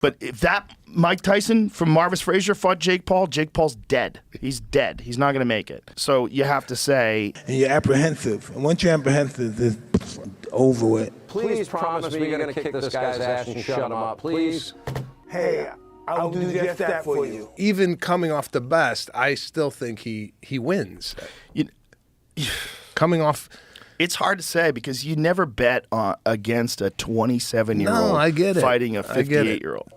But if that Mike Tyson from Marvis Frazier fought Jake Paul's dead. He's dead. He's not going to make it. So you have to say... And you're apprehensive. And once you're apprehensive, it's over with. Please promise me you're going to kick this guy's ass and shut him up, please. Hey, I'll do just that for you. Even coming off the best, I still think he wins. Coming off... It's hard to say because you never bet against a 27-year-old fighting a 58-year-old.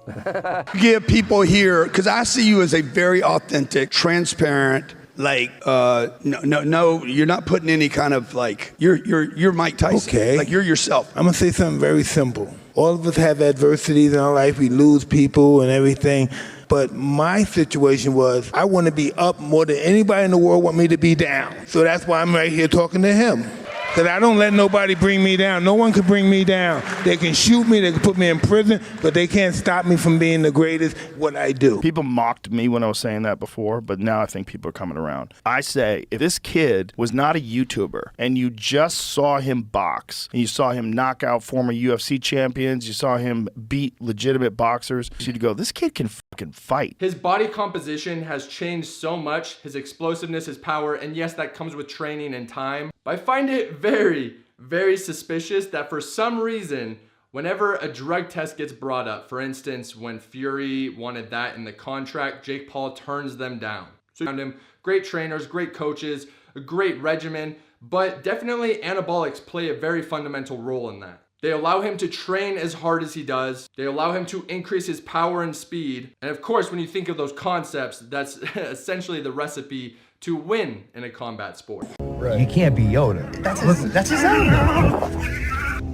Give people here, because I see you as a very authentic, transparent, like, no, you're not putting any kind of, like, you're Mike Tyson. Okay. Like, you're yourself. I'm going to say something very simple. All of us have adversities in our life. We lose people and everything. But my situation was I want to be up more than anybody in the world want me to be down. So that's why I'm right here talking to him. Because I don't let nobody bring me down. No one can bring me down. They can shoot me, they can put me in prison, but they can't stop me from being the greatest what I do. People mocked me when I was saying that before, but now I think people are coming around. I say, if this kid was not a YouTuber and you just saw him box, and you saw him knock out former UFC champions, you saw him beat legitimate boxers, you'd go, this kid can fucking fight. His body composition has changed so much, his explosiveness, his power, and yes, that comes with training and time. But I find it very, very suspicious that for some reason, whenever a drug test gets brought up, for instance, when Fury wanted that in the contract, Jake Paul turns them down. So around him, great trainers, great coaches, a great regimen, but definitely anabolics play a very fundamental role in that. They allow him to train as hard as he does. They allow him to increase his power and speed. And of course, when you think of those concepts, that's essentially the recipe to win in a combat sport. Right. You can't be Yoda. That's his outfit.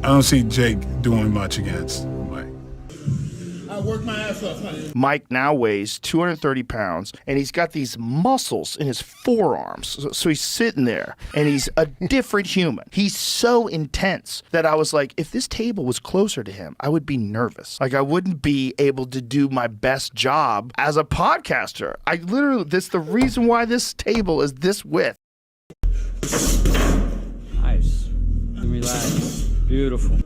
I don't see Jake doing much against Mike. I work my ass off, honey. Mike now weighs 230 pounds, and he's got these muscles in his forearms. So he's sitting there, and he's a different human. He's so intense that I was like, if this table was closer to him, I would be nervous. Like, I wouldn't be able to do my best job as a podcaster. I literally, that's the reason why this table is this width. Nice. Relax. Beautiful.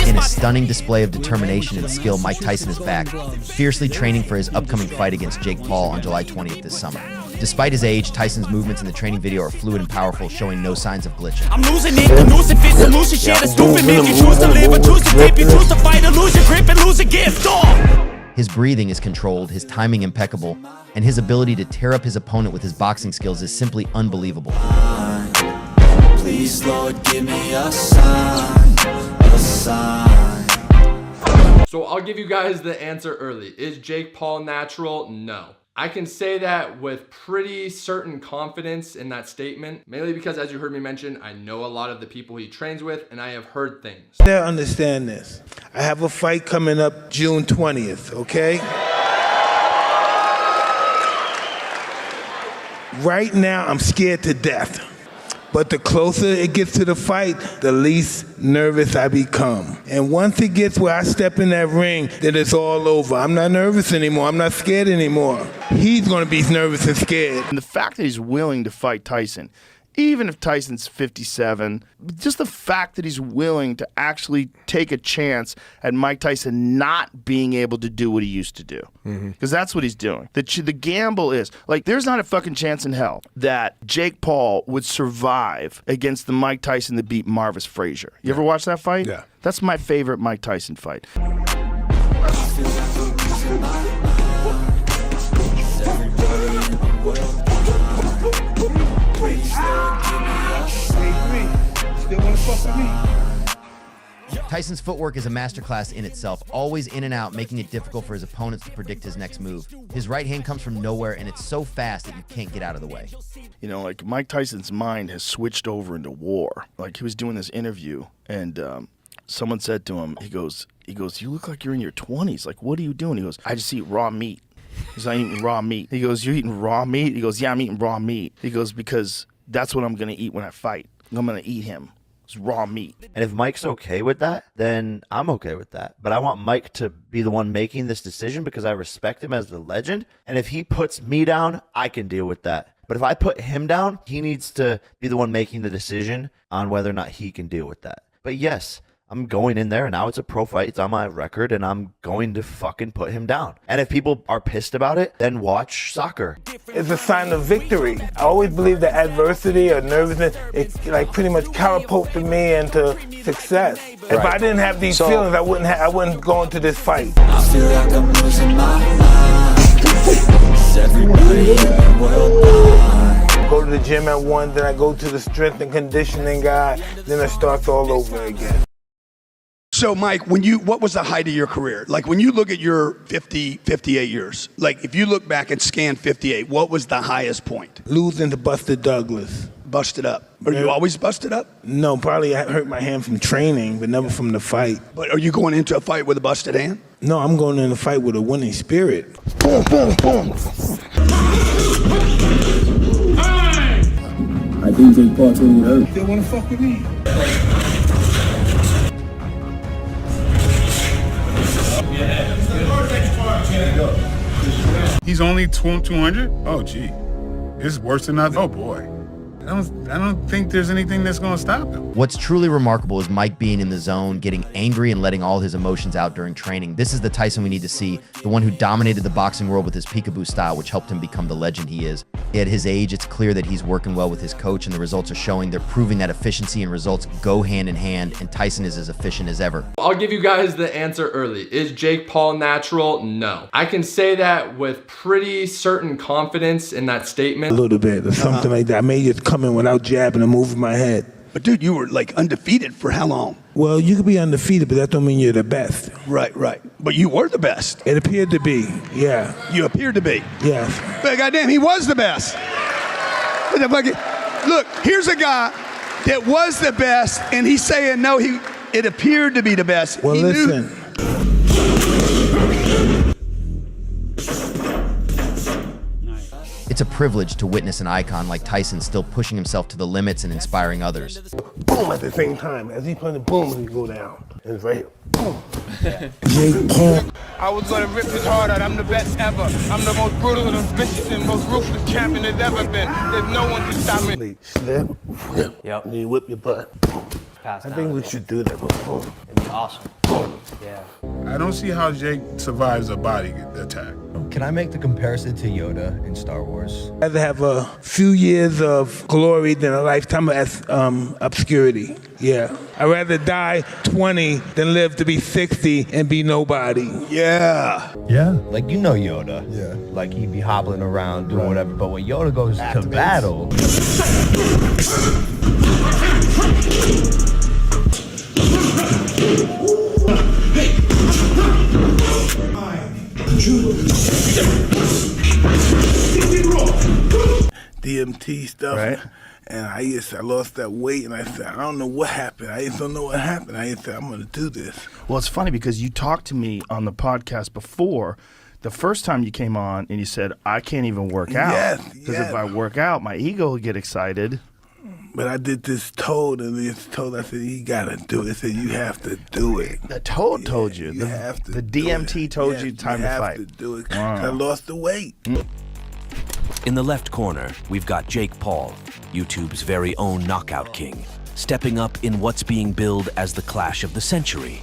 In a stunning display of determination and skill, Mike Tyson is back, fiercely training for his upcoming fight against Jake Paul on July 20th this summer. Despite his age, Tyson's movements in the training video are fluid and powerful, showing no signs of glitching. I'm losing it, losing fit, solution, share the stupid, make you choose to live, or choose to dip, you choose to fight, or lose your grip and lose a gift, His breathing is controlled, his timing impeccable, and his ability to tear up his opponent with his boxing skills is simply unbelievable. Please, Lord, give me a sign, a sign. So I'll give you guys the answer early. Is Jake Paul natural? No. I can say that with pretty certain confidence in that statement, mainly because, as you heard me mention, I know a lot of the people he trains with, and I have heard things. I understand this. I have a fight coming up June 20th, okay? Right now, I'm scared to death. But the closer it gets to the fight, the least nervous I become. And once it gets where I step in that ring, then it's all over. I'm not nervous anymore. I'm not scared anymore. He's going to be nervous and scared. And the fact that he's willing to fight Tyson, even if Tyson's 57, just the fact that he's willing to actually take a chance at Mike Tyson not being able to do what he used to do. Because that's what he's doing. The gamble is, like, there's not a fucking chance in hell that Jake Paul would survive against the Mike Tyson that beat Marvis Frazier. You ever watch that fight? Yeah. That's my favorite Mike Tyson fight. Tyson's footwork is a masterclass in itself, always in and out, making it difficult for his opponents to predict his next move. His right hand comes from nowhere, and it's so fast that you can't get out of the way. You know, like, Mike Tyson's mind has switched over into war. Like, he was doing this interview, and someone said to him, he goes, you look like you're in your 20s. Like, what are you doing? He goes, I just eat raw meat. He's not eating raw meat. He goes, you're eating raw meat? He goes, yeah, I'm eating raw meat. He goes, because that's what I'm going to eat when I fight. I'm going to eat him. It's raw meat. And if Mike's okay with that, then I'm okay with that. But I want Mike to be the one making this decision because I respect him as the legend. And if he puts me down, I can deal with that. But if I put him down, he needs to be the one making the decision on whether or not he can deal with that. But yes, I'm going in there, and now it's a pro fight. It's on my record, and I'm going to fucking put him down. And if people are pissed about it, then watch soccer. It's a sign of victory. I always believe that adversity or nervousness, it like pretty much catapulted me into success. If I didn't have these feelings, I wouldn't go into this fight. I feel like I'm losing my mind. Everybody in the world. Go to the gym at 1, then I go to the strength and conditioning guy, then it starts all over again. So, Mike, what was the height of your career? Like, when you look at your 58 years, like, if you look back and scan 58, what was the highest point? Losing to Buster Douglas. Busted up. Are you always busted up? No, probably I hurt my hand from training, but never from the fight. But are you going into a fight with a busted hand? No, I'm going in a fight with a winning spirit. Boom, boom, boom. I think Jake Paul told me hurt. They want to fuck with me. He's only 200? Oh, gee. It's worse than I thought. Oh, boy. I don't think there's anything that's going to stop him. What's truly remarkable is Mike being in the zone, getting angry and letting all his emotions out during training. This is the Tyson we need to see, the one who dominated the boxing world with his peekaboo style, which helped him become the legend he is. At his age, it's clear that he's working well with his coach, and the results are showing. They're proving that efficiency and results go hand in hand, and Tyson is as efficient as ever. I'll give you guys the answer early. Is Jake Paul natural? No. I can say that with pretty certain confidence in that statement. A little bit or something like that. I may just come in without jabbing and moving my head. But dude, you were like undefeated for how long? Well, you could be undefeated, but that don't mean you're the best. Right. But you were the best. It appeared to be, yeah. You appeared to be. Yes. But goddamn, he was the best. Look, here's a guy that was the best, and he's saying no. It appeared to be the best. Well, listen. It's a privilege to witness an icon like Tyson still pushing himself to the limits and inspiring others. Boom at the same time. As he playing the boom, he go down. And it's right here. Boom. Jake Paul. I was gonna rip his heart out. I'm the best ever. I'm the most brutal and vicious and most ruthless champion there's ever been. There's no one to stop me. Slip, whip. Yep. And you whip your butt. I think we should do that. Boom. It'd be awesome. Yeah. I don't see how Jake survives a body attack. Can I make the comparison to Yoda in Star Wars? I'd rather have a few years of glory than a lifetime of obscurity. Yeah. I'd rather die 20 than live to be 60 and be nobody. Yeah. Yeah. Like, you know Yoda. Yeah. Like, he'd be hobbling around doing whatever. But when Yoda goes to battle... DMT stuff, right? And I lost that weight, and I said, I don't know what happened. I just don't know what happened. I just said, I'm going to do this. Well, it's funny because you talked to me on the podcast before, the first time you came on, and you said, I can't even work out. Yes. Because if I work out, my ego will get excited. But I did this toad, and this toad, I said, you got to do it. I said, you have to do it. The toad told you. You have to The DMT told you time to fight. You have to do it. Wow. I lost the weight. In the left corner, we've got Jake Paul, YouTube's very own knockout king, stepping up in what's being billed as the clash of the century.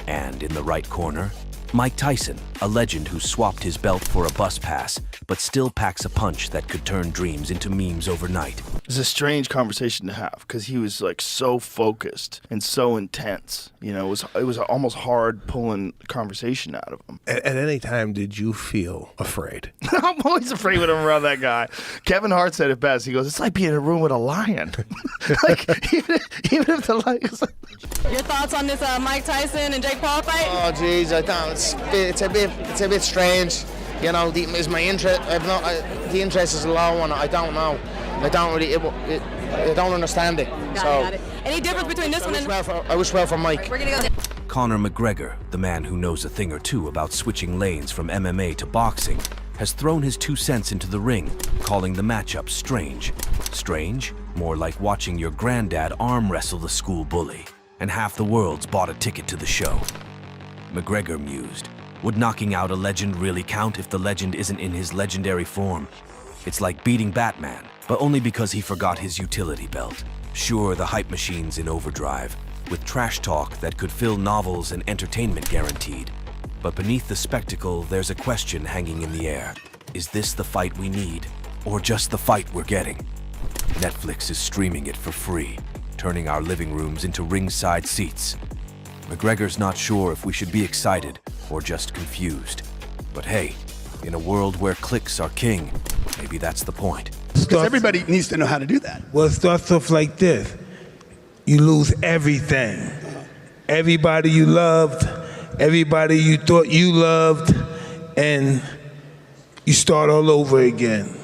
And in the right corner, Mike Tyson, a legend who swapped his belt for a bus pass, but still packs a punch that could turn dreams into memes overnight. It was a strange conversation to have because he was like so focused and so intense. You know, it was almost hard pulling conversation out of him. At any time, did you feel afraid? I'm always afraid when I'm around that guy. Kevin Hart said it best. He goes, it's like being in a room with a lion. Like, even if the lion is like... Your thoughts on this Mike Tyson and Jake Paul fight? Oh, geez, I don't. It's a bit strange. You know, is my interest? The interest is a low one. I don't know. I don't really. I don't understand it. Got it. Any difference between this one and? I wish well for Mike. We're gonna go. Conor McGregor, the man who knows a thing or two about switching lanes from MMA to boxing, has thrown his 2 cents into the ring, calling the matchup strange. Strange More like watching your granddad arm wrestle the school bully, and half the world's bought a ticket to the show. McGregor mused, would knocking out a legend really count if the legend isn't in his legendary form? It's like beating Batman, but only because he forgot his utility belt. Sure, the hype machine's in overdrive, with trash talk that could fill novels and entertainment guaranteed. But beneath the spectacle, there's a question hanging in the air. Is this the fight we need, or just the fight we're getting? Netflix is streaming it for free, turning our living rooms into ringside seats. McGregor's not sure if we should be excited or just confused. But hey, in a world where clicks are king, maybe that's the point. Because everybody needs to know how to do that. Well, it starts off like this. You lose everything. Everybody you loved, everybody you thought you loved, and you start all over again.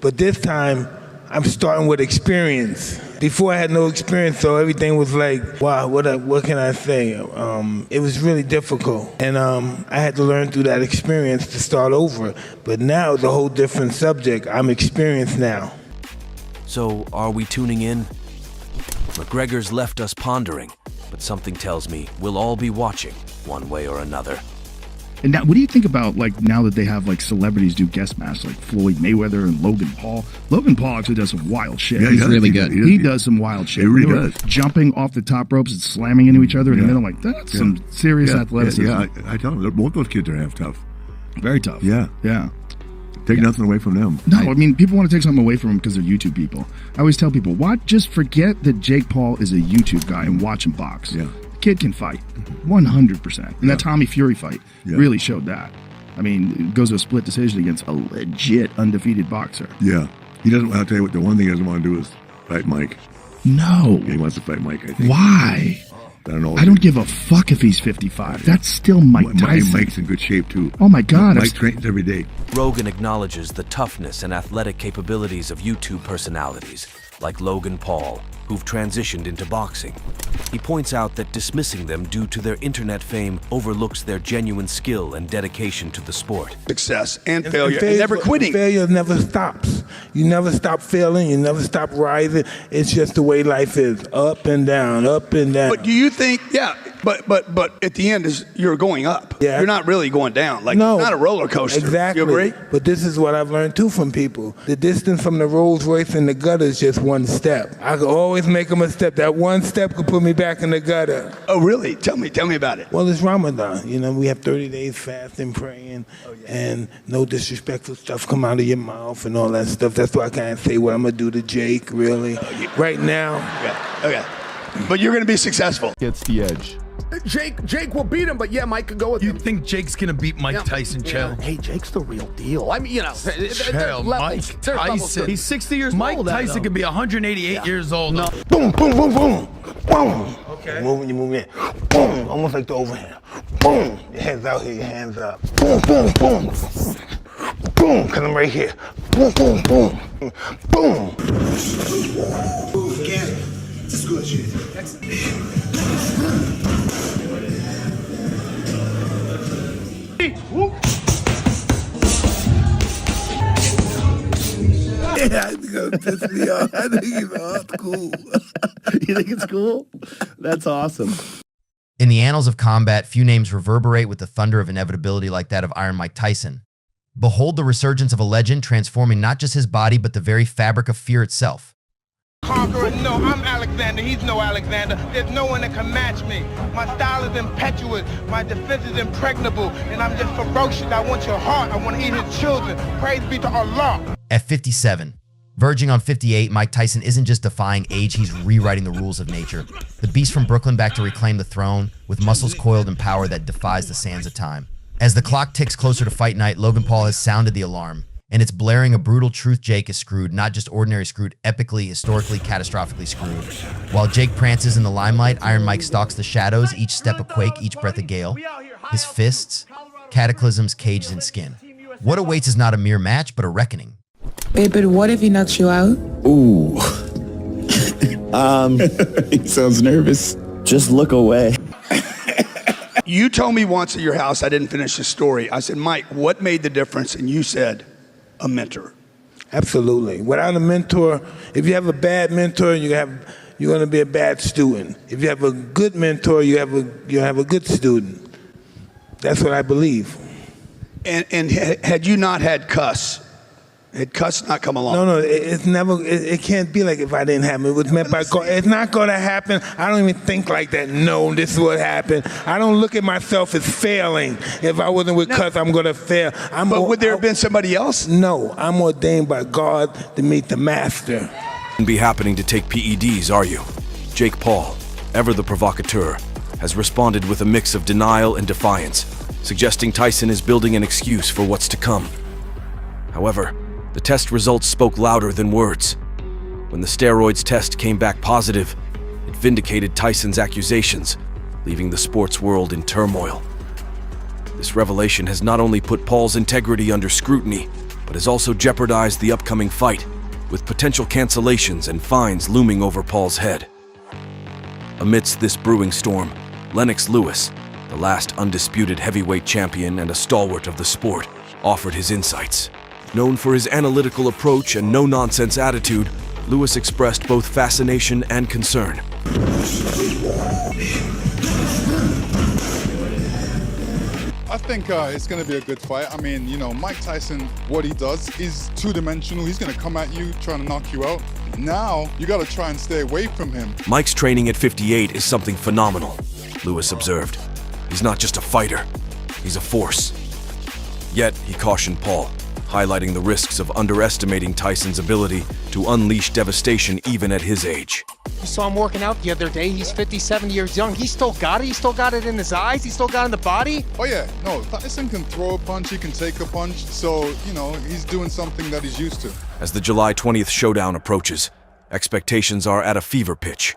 But this time, I'm starting with experience. Before I had no experience, so everything was like, wow, what can I say? It was really difficult. And I had to learn through that experience to start over. But now it's a whole different subject. I'm experienced now. So, are we tuning in? McGregor's left us pondering, but something tells me we'll all be watching, one way or another. And now, what do you think about, like, now that they have, like, celebrities do guest matches, like Floyd Mayweather and Logan Paul? Logan Paul actually does some wild shit. Yeah, he's really good. He does some wild shit. He really does. Jumping off the top ropes and slamming into each other in the middle. Like, that's some serious athleticism. Yeah, I tell them, both those kids are half tough. Very tough. Yeah. Yeah. Take nothing away from them. No, I mean, people want to take something away from them because they're YouTube people. I always tell people, just forget that Jake Paul is a YouTube guy and watch him box. Yeah. The kid can fight. 100%. And that Tommy Fury fight really showed that. I mean, it goes to a split decision against a legit undefeated boxer. Yeah. He doesn't, I'll tell you what, the one thing he doesn't want to do is fight Mike. No. Yeah, he wants to fight Mike, I think. Why? I don't know. I don't give a fuck if he's 55. That's still Mike Tyson. Mike's in good shape, too. Oh, my God. Mike trains every day. Rogan acknowledges the toughness and athletic capabilities of YouTube personalities, like Logan Paul, who've transitioned into boxing. He points out that dismissing them due to their internet fame overlooks their genuine skill and dedication to the sport. Success and failure, and never quitting. Failure never stops. You never stop failing, you never stop rising. It's just the way life is, up and down, up and down. But do you think, but at the end is you're going up. Yeah. You're not really going down. Like, no, it's not a roller coaster. Exactly. You agree? But this is what I've learned too from people. The distance from the Rolls Royce and the gutter is just one step. I could always make them a step. That one step could put me back in the gutter. Oh, really? Tell me about it. Well, it's Ramadan. You know, we have 30 days fasting, praying, and no disrespectful stuff come out of your mouth and all that stuff. That's why I can't say what I'm going to do to Jake, really. Right now. Okay. But you're going to be successful. Gets the edge. Jake will beat him, but yeah, Mike could go with him. You think Jake's gonna beat Mike Tyson, Chill? Hey, Jake's the real deal. I mean, you know, Chill, Mike Tyson. He's 60 years Mike old. Mike Tyson could be 188 years old. No. Boom, boom, boom, boom. Boom. Okay. You move in. Boom. Almost like the overhand. Boom. Your hands out here, your hands up. Boom, boom, boom. Boom. Because I'm right here. Boom, boom, boom. Boom. Move again. This is good shit. Excellent. Yeah, I think it'll piss me off. I think it's cool. You think it's cool? That's awesome. In the annals of combat, few names reverberate with the thunder of inevitability like that of Iron Mike Tyson. Behold the resurgence of a legend transforming not just his body, but the very fabric of fear itself. Conqueror, no, I'm Alexander, he's no Alexander. There's no one that can match me. My style is impetuous, my defense is impregnable, and I'm just ferocious. I want your heart, I want to eat his children. Praise be to Allah. At 57, verging on 58, Mike Tyson isn't just defying age, he's rewriting the rules of nature. The beast from Brooklyn back to reclaim the throne, with muscles coiled in power that defies the sands of time. As the clock ticks closer to fight night, Logan Paul has sounded the alarm. And it's blaring a brutal truth: Jake is screwed, not just ordinary screwed, epically, historically, catastrophically screwed. While Jake prances in the limelight, Iron Mike stalks the shadows, each step a quake, each breath a gale. His fists, cataclysms caged in skin. What awaits is not a mere match, but a reckoning. Babe, but what if he knocks you out? Ooh. He sounds nervous. Just look away. You told me once at your house, I didn't finish the story. I said, Mike, what made the difference? And you said, a mentor. Absolutely. Without a mentor, if you have a bad mentor, you're going to be a bad student. If you have a good mentor, you have a good student. That's what I believe. And had you not had Cuss, had Cuss not come along? No, it's never. It can't be like if I didn't have it. It was meant by God. It's not going to happen. I don't even think like that. No, this is what happened. I don't look at myself as failing. If I wasn't with Cuss, I'm going to fail. But would there have been somebody else? No, I'm ordained by God to meet the master. Be happening to take PEDs, are you? Jake Paul, ever the provocateur, has responded with a mix of denial and defiance, suggesting Tyson is building an excuse for what's to come. However, the test results spoke louder than words. When the steroids test came back positive, it vindicated Tyson's accusations, leaving the sports world in turmoil. This revelation has not only put Paul's integrity under scrutiny, but has also jeopardized the upcoming fight, with potential cancellations and fines looming over Paul's head. Amidst this brewing storm, Lennox Lewis, the last undisputed heavyweight champion and a stalwart of the sport, offered his insights. Known for his analytical approach and no-nonsense attitude, Lewis expressed both fascination and concern. I think it's going to be a good fight. I mean, you know, Mike Tyson, what he does is two-dimensional. He's going to come at you, trying to knock you out. Now, you got to try and stay away from him. Mike's training at 58 is something phenomenal, Lewis observed. He's not just a fighter, he's a force. Yet, he cautioned Paul, highlighting the risks of underestimating Tyson's ability to unleash devastation even at his age. You saw him working out the other day. He's 57 years young. He still got it. He still got it in his eyes. He still got it in the body. Oh yeah, no, Tyson can throw a punch, he can take a punch, so, you know, he's doing something that he's used to. As the July 20th showdown approaches, expectations are at a fever pitch.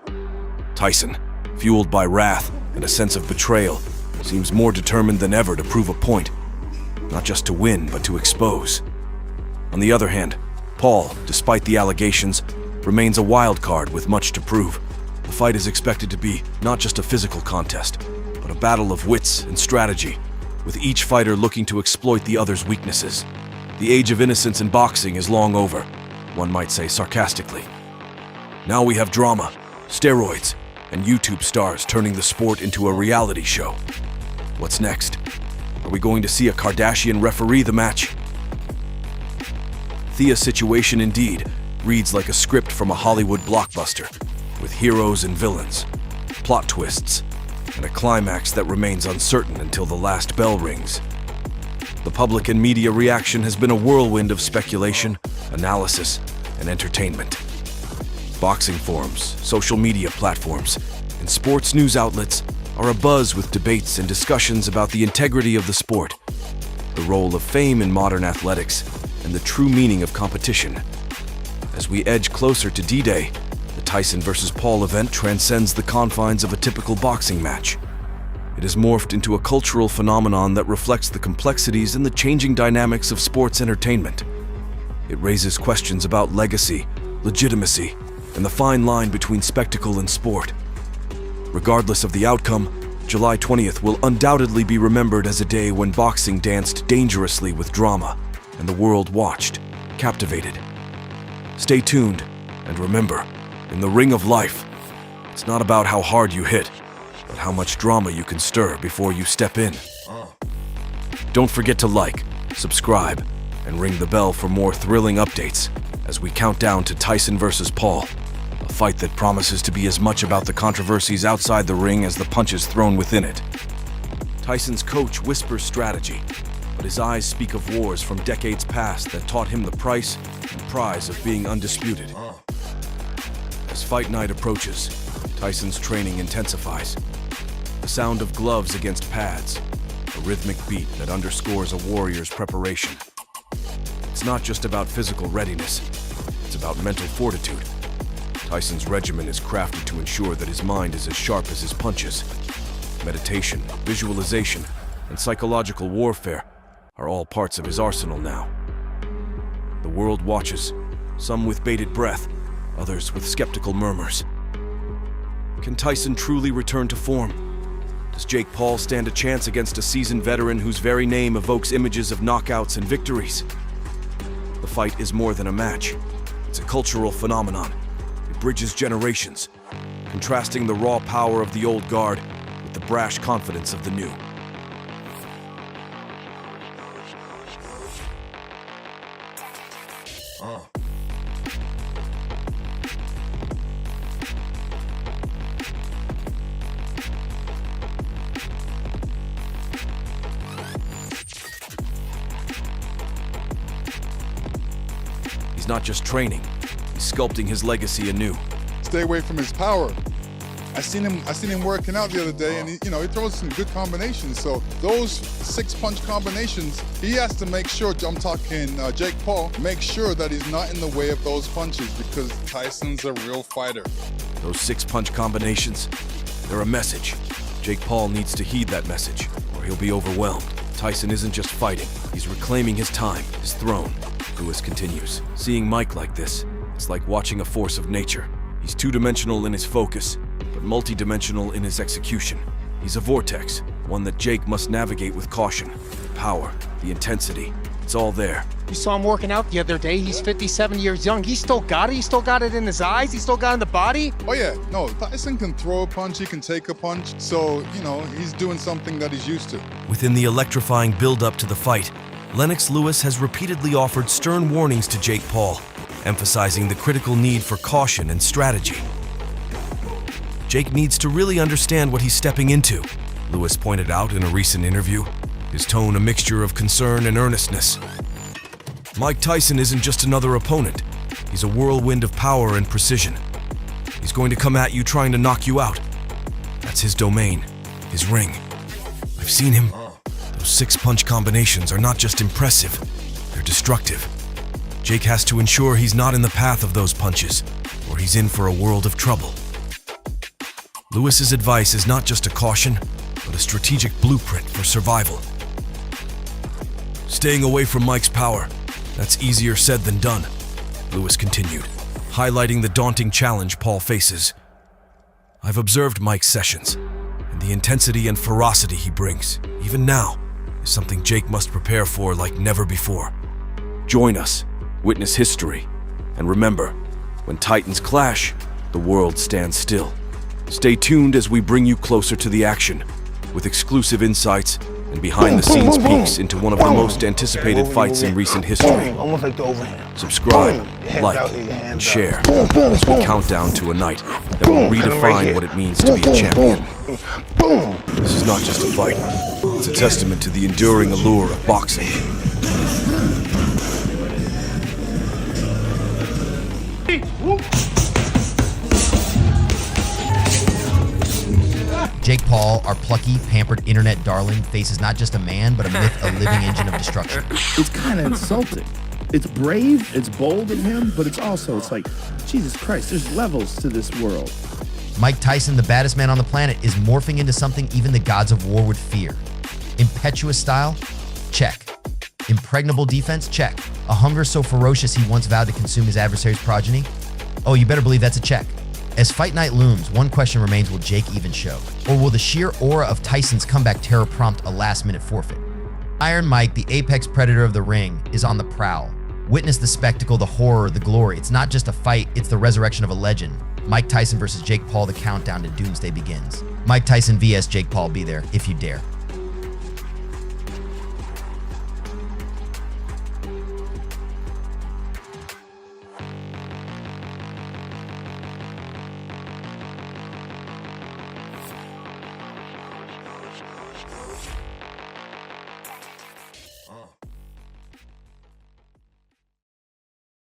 Tyson, fueled by wrath and a sense of betrayal, seems more determined than ever to prove a point. Not just to win, but to expose. On the other hand, Paul, despite the allegations, remains a wild card with much to prove. The fight is expected to be not just a physical contest, but a battle of wits and strategy, with each fighter looking to exploit the other's weaknesses. The age of innocence in boxing is long over, one might say sarcastically. Now we have drama, steroids, and YouTube stars turning the sport into a reality show. What's next? Are we going to see a Kardashian referee the match? Thea's situation indeed reads like a script from a Hollywood blockbuster, with heroes and villains, plot twists, and a climax that remains uncertain until the last bell rings. The public and media reaction has been a whirlwind of speculation, analysis, and entertainment. Boxing forums, social media platforms, and sports news outlets are abuzz with debates and discussions about the integrity of the sport, the role of fame in modern athletics, and the true meaning of competition. As we edge closer to D-Day, the Tyson vs. Paul event transcends the confines of a typical boxing match. It has morphed into a cultural phenomenon that reflects the complexities and the changing dynamics of sports entertainment. It raises questions about legacy, legitimacy, and the fine line between spectacle and sport. Regardless of the outcome, July 20th will undoubtedly be remembered as a day when boxing danced dangerously with drama, and the world watched, captivated. Stay tuned, and remember, in the ring of life, it's not about how hard you hit, but how much drama you can stir before you step in. Don't forget to like, subscribe, and ring the bell for more thrilling updates as we count down to Tyson vs. Paul, a fight that promises to be as much about the controversies outside the ring as the punches thrown within it. Tyson's coach whispers strategy, but his eyes speak of wars from decades past that taught him the price and prize of being undisputed. As fight night approaches, Tyson's training intensifies. The sound of gloves against pads, a rhythmic beat that underscores a warrior's preparation. It's not just about physical readiness, it's about mental fortitude. Tyson's regimen is crafted to ensure that his mind is as sharp as his punches. Meditation, visualization, and psychological warfare are all parts of his arsenal now. The world watches, some with bated breath, others with skeptical murmurs. Can Tyson truly return to form? Does Jake Paul stand a chance against a seasoned veteran whose very name evokes images of knockouts and victories? The fight is more than a match. It's a cultural phenomenon. It bridges generations, contrasting the raw power of the old guard with the brash confidence of the new. He's not just training, he's sculpting his legacy anew. Stay away from his power. I seen him working out the other day, and he throws some good combinations. So those 6-punch combinations, he has to make sure, I'm talking Jake Paul, make sure that he's not in the way of those punches, because Tyson's a real fighter. Those 6-punch combinations, they're a message. Jake Paul needs to heed that message, or he'll be overwhelmed. Tyson isn't just fighting, he's reclaiming his time, his throne. Lewis continues. Seeing Mike like this, it's like watching a force of nature. He's two-dimensional in his focus, but multi-dimensional in his execution. He's a vortex, one that Jake must navigate with caution. The power, the intensity, it's all there. You saw him working out the other day. He's 57 years young. He still got it. He still got it in his eyes. He still got it in the body. Oh yeah, no, Tyson can throw a punch, he can take a punch. So, he's doing something that he's used to. Within the electrifying build-up to the fight, Lennox Lewis has repeatedly offered stern warnings to Jake Paul, emphasizing the critical need for caution and strategy. Jake needs to really understand what he's stepping into, Lewis pointed out in a recent interview, his tone a mixture of concern and earnestness. Mike Tyson isn't just another opponent. He's a whirlwind of power and precision. He's going to come at you trying to knock you out. That's his domain, his ring. I've seen him. Those 6-punch combinations are not just impressive, they're destructive. Jake has to ensure he's not in the path of those punches, or he's in for a world of trouble. Lewis's advice is not just a caution, but a strategic blueprint for survival. Staying away from Mike's power, that's easier said than done, Lewis continued, highlighting the daunting challenge Paul faces. I've observed Mike's sessions, and the intensity and ferocity he brings, even now, is something Jake must prepare for like never before. Join us, witness history, and remember, when titans clash, the world stands still. Stay tuned as we bring you closer to the action, with exclusive insights and behind-the-scenes peeks into one of the most anticipated fights in recent history. Almost like the overhand. Subscribe, like, and share as we count down to a night that will redefine what it means to be a champion. This is not just a fight, it's a testament to the enduring allure of boxing. Jake Paul, our plucky, pampered internet darling, faces not just a man, but a myth, a living engine of destruction. It's kind of insulting. It's brave, it's bold of him, but it's like, Jesus Christ, there's levels to this world. Mike Tyson, the baddest man on the planet, is morphing into something even the gods of war would fear. Impetuous style? Check. Impregnable defense? Check. A hunger so ferocious he once vowed to consume his adversary's progeny? Oh, you better believe that's a check. As fight night looms, one question remains: will Jake even show? Or will the sheer aura of Tyson's comeback terror prompt a last-minute forfeit? Iron Mike, the apex predator of the ring, is on the prowl. Witness the spectacle, the horror, the glory. It's not just a fight, it's the resurrection of a legend. Mike Tyson versus Jake Paul, the countdown to doomsday begins. Mike Tyson vs. Jake Paul, be there if you dare.